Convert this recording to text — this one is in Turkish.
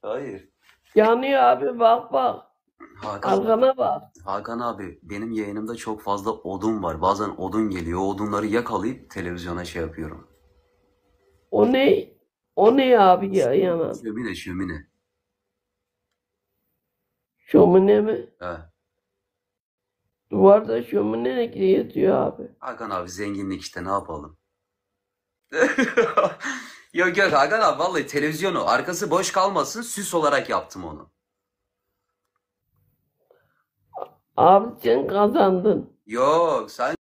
Hayır. Yanıyor abi, bak bak. Hakan, Arkana bak. Hakan abi benim yeğenimde çok fazla odun var. Bazen odun geliyor. O odunları yakalayıp televizyona şey yapıyorum. O ne? O ne abi ya yanan? Şömine şömine. Şömine mi? He. Duvarda şömine ne yatıyor abi? Hakan abi zenginlik işte ne yapalım? Yok yok Hakan abi vallahi televizyonu arkası boş kalmasın süs olarak yaptım onu. Abi sen kazandın. Yok sen